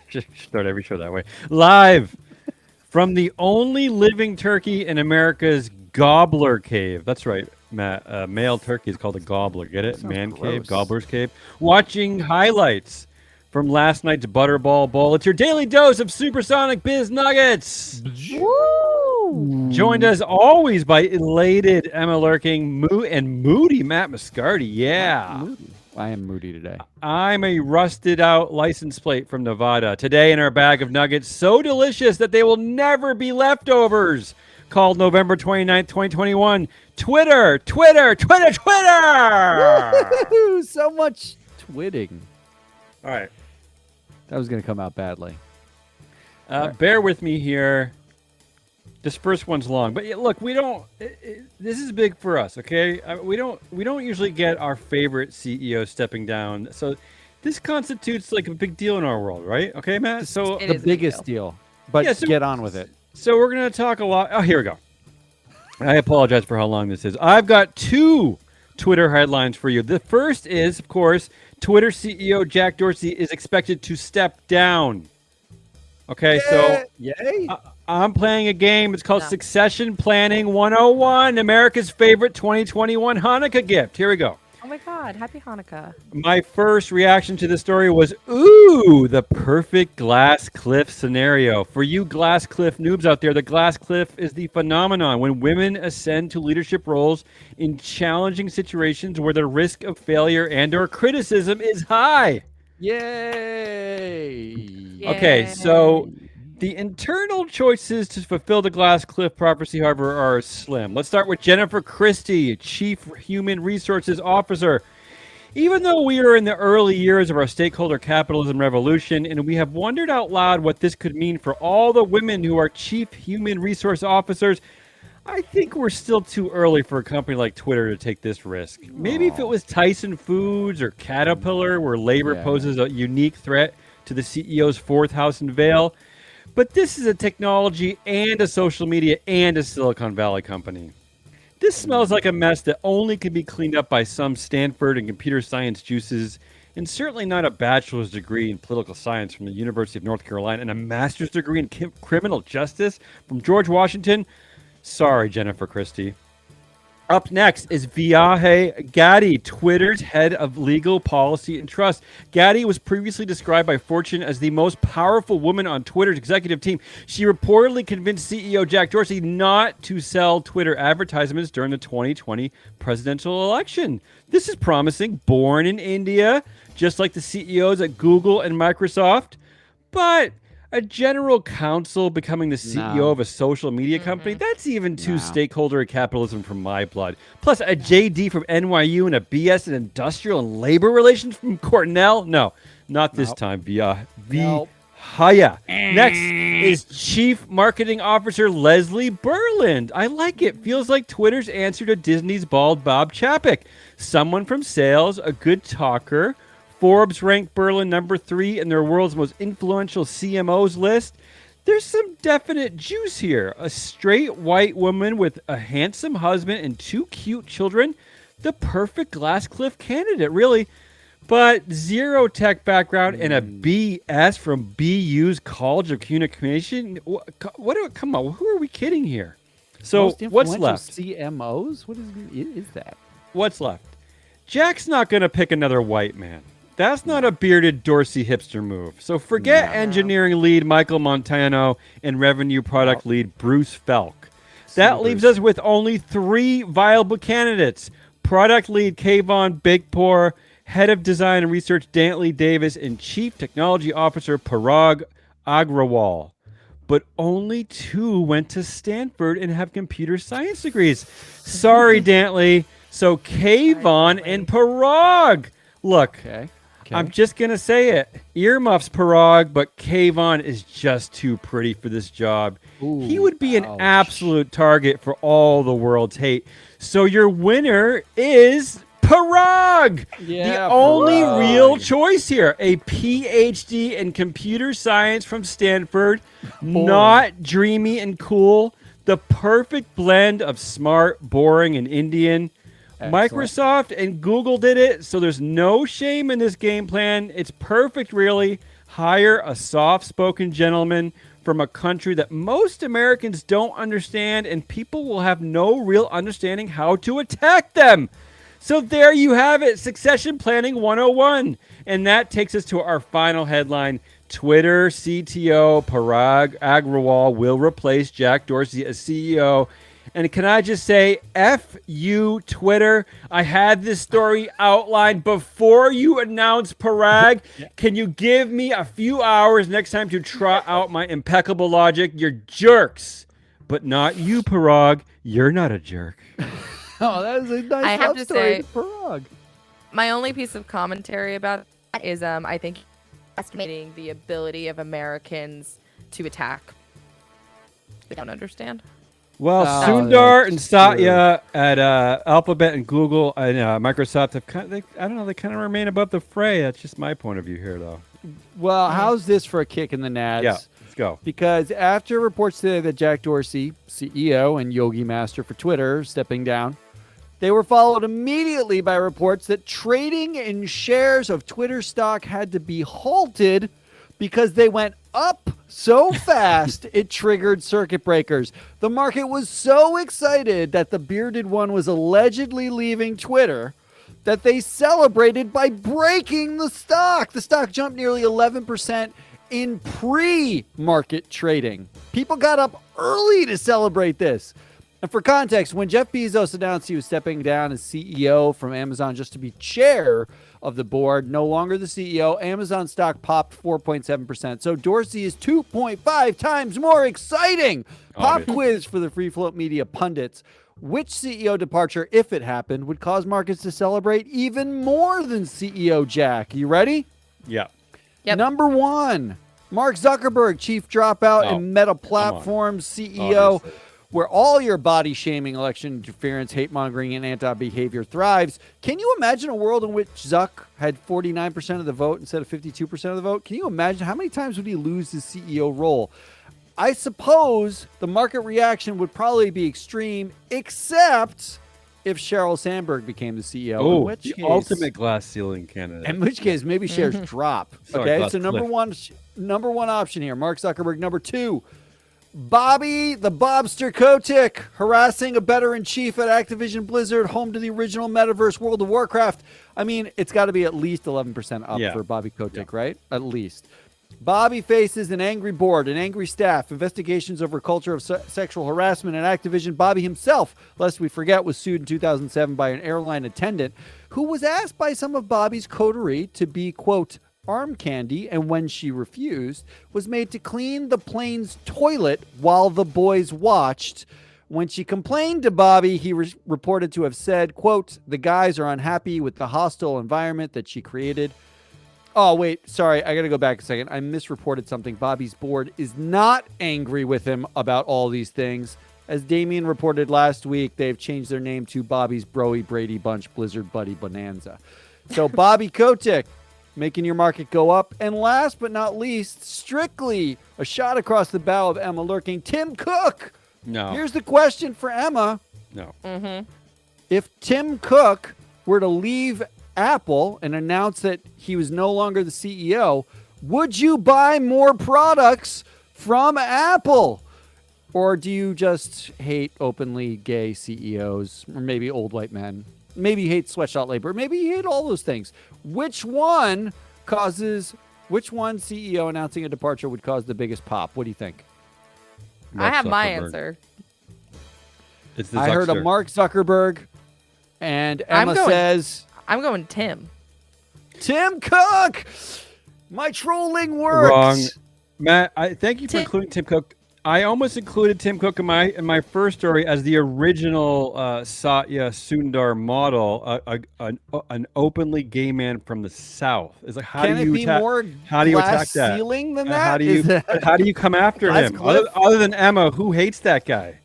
Should start every show that way. Live from the only living turkey in America's gobbler cave. That's right, Matt. Male turkey is called a gobbler. Get it? Sounds Man cave, gross. gobbler's cave. Watching highlights from last night's Butterball Bowl. It's your daily dose of supersonic biz nuggets. Woo! Joined as always by elated Emma Lurking and moody Matt Mascardi. Yeah. Moody. I am moody today. I'm a rusted out license plate from Nevada. Today in our bag of nuggets, so delicious that they will never be leftovers. Called November 29th, 2021. Twitter. Woo! So much twitting. All right. That was going to come out badly. Bear with me here. This first one's long, but look, we don't. This is big for us, okay? We don't usually get our favorite CEO stepping down, so this constitutes like a big deal in our world, right? Okay, Matt. So It The is a big biggest deal. deal. But Yeah, so- get on with it. So we're gonna talk a lot. Oh, here we go. I apologize for how long this is. I've got two Twitter headlines for you. The first is, of course, Twitter CEO Jack Dorsey is expected to step down. Okay, so Yay! I'm playing a game. It's called No. Succession Planning 101, America's favorite 2021 Hanukkah gift. Here we go. Oh my God! Happy Hanukkah! My first reaction to the story was, ooh, the perfect glass cliff scenario. For you glass cliff noobs out there, the glass cliff is the phenomenon when women ascend to leadership roles in challenging situations where the risk of failure and or criticism is high. Yay! Okay, Yay. so the internal choices to fulfill the glass cliff prophecy, however, are slim. Let's start with Jennifer Christie, Chief Human Resources Officer. Even though we are in the early years of our stakeholder capitalism revolution, and we have wondered out loud what this could mean for all the women who are Chief Human Resource Officers, I think we're still too early for a company like Twitter to take this risk. Maybe if it was Tyson Foods or Caterpillar, where labor Yeah. poses a unique threat to the CEO's fourth house in Vail. But this is a technology and a social media and a Silicon Valley company. This smells like a mess that only can be cleaned up by some Stanford and computer science juices, and certainly not a bachelor's degree in political science from the University of North Carolina and a master's degree in criminal justice from George Washington. Sorry, Jennifer Christie. Up next is Viahe Gatti, Twitter's head of legal policy and trust. Gatti was previously described by Fortune as the most powerful woman on Twitter's executive team. She reportedly convinced CEO Jack Dorsey not to sell Twitter advertisements during the 2020 presidential election. This is promising. Born in India, just like the CEOs at Google and Microsoft. But a general counsel becoming the CEO No. of a social media company, that's even too No. stakeholder capitalism from my blood. Plus a JD from NYU and a BS in industrial and labor relations from Cornell. No, not this Nope. time. Nope. Haya. Next is Chief Marketing Officer Leslie Berland. I like it. Feels like Twitter's answer to Disney's bald Bob Chapek. Someone from sales, a good talker. Forbes ranked Berlin number 3 in their world's most influential CMOs list. There's some definite juice here. A straight white woman with a handsome husband and 2 cute children. The perfect glass cliff candidate, really. But zero tech background and a BS from BU's College of Communication. Come on, who are we kidding here? So Most what's influential left? CMOs? What is that? What's left? Jack's not going to pick another white man. That's not a bearded Dorsey hipster move. So forget engineering lead Michael Montano and revenue product lead Bruce Felk. That leaves us with only 3 viable candidates. Product lead Kayvon Bigpour, head of design and research Dantley Davis, and chief technology officer Parag Agrawal. But only 2 went to Stanford and have computer science degrees. Sorry, Dantley. So Kayvon and Parag. Look, Okay. I'm just going to say it. Earmuffs Parag, but Kayvon is just too pretty for this job. He Ooh, would be an ouch. absolute target for all the world's hate. So your winner is Parag. Yeah, the only Parag. real choice here. A PhD in computer science from Stanford. Not dreamy and cool. The perfect blend of smart, boring, and Indian. Excellent. Microsoft and Google did it, so there's no shame in this game plan. It's perfect, really. hire a soft-spoken gentleman from a country that most Americans don't understand, and people will have no real understanding how to attack them. So there you have it, Succession Planning 101. And that takes us to our final headline. Twitter CTO Parag Agrawal will replace Jack Dorsey as CEO. And can I just say, F you, Twitter. I had this story outlined before you announced Parag. Can you give me a few hours next time to trot out my impeccable logic? You're jerks. But not you, Parag. You're not a jerk. Oh, that was a nice I have love to story say- to Parag. My only piece of commentary about that is I think estimating the ability of Americans to attack. They don't understand. Well, Oh, Sundar and that's Satya at Alphabet and Google and Microsoft have I don't know, they kind of remain above the fray. That's just my point of view here, though. Well, how's this for a kick in the nads? Yeah, let's go. Because after reports today that Jack Dorsey, CEO and Yogi Master for Twitter, stepping down, they were followed immediately by reports that trading in shares of Twitter stock had to be halted because they went up so fast it triggered circuit breakers. The market was so excited that the bearded one was allegedly leaving Twitter that they celebrated by breaking the stock. The stock jumped nearly 11% in pre-market trading. People got up early to celebrate this. And for context, when Jeff Bezos announced he was stepping down as CEO from Amazon just to be chair of the board, no longer the CEO, Amazon stock popped 4.7%. So Dorsey is 2.5 times more exciting. Pop quiz for the free float media pundits. Which CEO departure, if it happened, would cause markets to celebrate even more than CEO Jack? You ready? Yeah. Yep. Number one, Mark Zuckerberg, chief dropout and Meta Platforms CEO. Obviously. Where all your body shaming, election interference, hate mongering, and anti behavior thrives. Can you imagine a world in which Zuck had 49% of the vote instead of 52% of the vote? Can you imagine how many times would he lose his CEO role? I suppose the market reaction would probably be extreme, except if Sheryl Sandberg became the CEO. Oh, in which the case, ultimate glass ceiling candidate. in which case, maybe shares drop. Sorry, Okay, glass so number cliff. one option here, Mark Zuckerberg. Number two, Bobby the Bobster Kotick, harassing a veteran-chief at Activision Blizzard, home to the original metaverse World of Warcraft. I mean, it's got to be at least 11% up Yeah. for Bobby Kotick, right? At least. Bobby faces an angry board, an angry staff, investigations over culture of sexual harassment at Activision. Bobby himself, lest we forget, was sued in 2007 by an airline attendant who was asked by some of Bobby's coterie to be, quote, arm candy, and when she refused, was made to clean the plane's toilet while the boys watched. When she complained to Bobby, he reported to have said, quote, the guys are unhappy with the hostile environment that she created. Oh, wait, sorry, I gotta go back a second. I misreported something. Bobby's board is not angry with him about all these things. As Damien reported last week, they've changed their name to Bobby's Broy Brady Bunch Blizzard Buddy Bonanza. So Bobby Kotick, making your market go up. And last but not least, strictly a shot across the bow of Emma lurking, Tim Cook. No. Here's the question for Emma. No. If Tim Cook were to leave Apple and announce that he was no longer the CEO, would you buy more products from Apple? Or do you just hate openly gay CEOs, or maybe old white men? Maybe you hate sweatshop labor. Maybe you hate all those things. Which one CEO announcing a departure would cause the biggest pop? What do you think? I Mark have my Zuckerberg. answer. It's the I heard a Zuckster. Mark Zuckerberg, and Emma says I'm going Tim. Tim Cook. My trolling works. Wrong. Matt, thank you for Tim- including Tim Cook. I almost included Tim Cook in my first story as the original Satya Sundar model, an openly gay man from the South. It's like how Can do it you be attack? more How do you glass attack that? ceiling than And that? How do you Is that- how do you come after Glass him? cliff? Other than Emma, who hates that guy?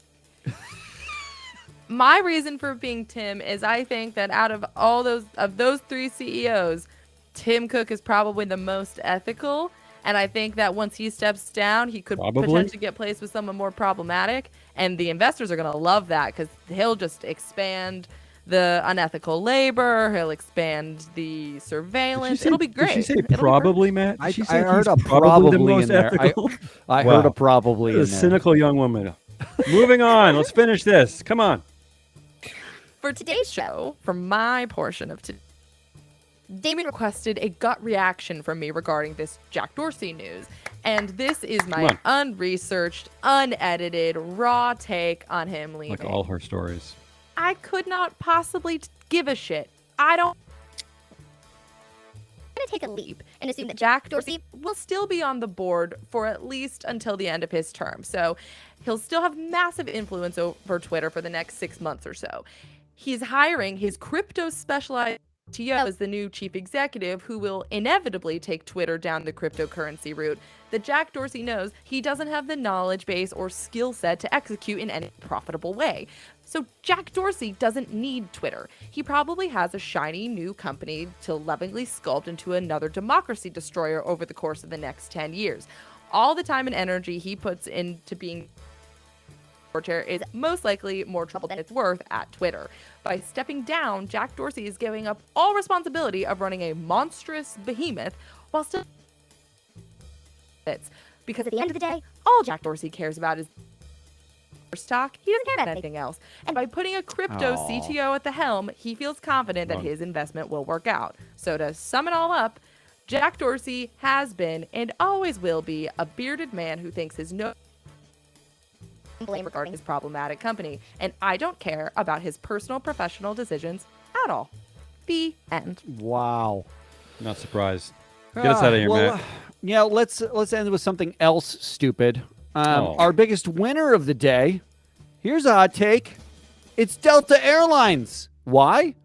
My reason for being Tim is I think that out of all those three CEOs, Tim Cook is probably the most ethical. And I think that once he steps down, he could Probably. potentially get placed with someone more problematic. And the investors are going to love that because he'll just expand the unethical labor. He'll expand the surveillance. It'll be great. Did she say It'll be probably, Matt? Did I she say heard he's a the probably most in there. ethical? I Wow. heard a probably What a in there. cynical young woman. Moving on. Let's finish this. Come on. For today's show, for my portion of today, Damon requested a gut reaction from me regarding this Jack Dorsey news. And this is my unresearched, unedited, raw take on him leaving. Like all her stories. I could not possibly give a shit. I don't. I'm going to take a leap and assume that Jack Dorsey Will still be on the board for at least until the end of his term. So he'll still have massive influence over Twitter for the next 6 months or so. He's hiring his crypto specialized CTO as the new chief executive who will inevitably take Twitter down the cryptocurrency route that Jack Dorsey knows he doesn't have the knowledge base or skill set to execute in any profitable way. So Jack Dorsey doesn't need Twitter. He probably has a shiny new company to lovingly sculpt into another democracy destroyer over the course of the next 10 years. All the time and energy he puts into being chair is most likely more trouble than it's worth at Twitter. By stepping down, Jack Dorsey is giving up all responsibility of running a monstrous behemoth while still because at the end of the day, all Jack Dorsey cares about is stock. He doesn't care about anything else. And by putting a crypto CTO at the helm, he feels confident that his investment will work out. So to sum it all up, Jack Dorsey has been and always will be a bearded man who thinks his blame regarding his problematic company, and I don't care about his personal professional decisions at all. The end. Wow. Not surprised. Get us out of here, well, Matt. Yeah, let's end with something else stupid. Oh. Our biggest winner of the day. Here's a hot take. It's Delta Airlines. Why?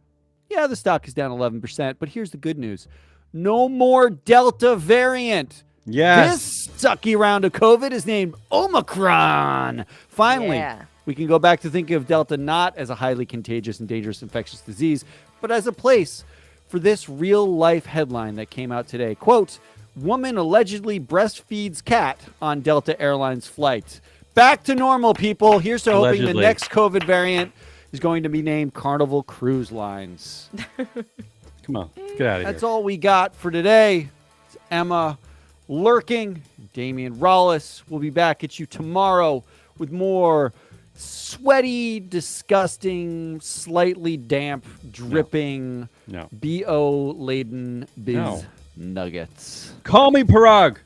Yeah, the stock is down 11%, but here's the good news. No more Delta variant. Yes. This sucky round of COVID is named Omicron. Finally, we can go back to thinking of Delta not as a highly contagious and dangerous infectious disease, but as a place for this real-life headline that came out today. Quote, woman allegedly breastfeeds cat on Delta Airlines flight. Back to normal, people. Here's to hoping the next COVID variant is going to be named Carnival Cruise Lines. Come on. Let's get out of here. That's all we got for today. It's Emma Lurking, Damian Rollis. We'll be back at you tomorrow with more sweaty, disgusting, slightly damp, dripping, BO-laden biz nuggets. Call me Parag.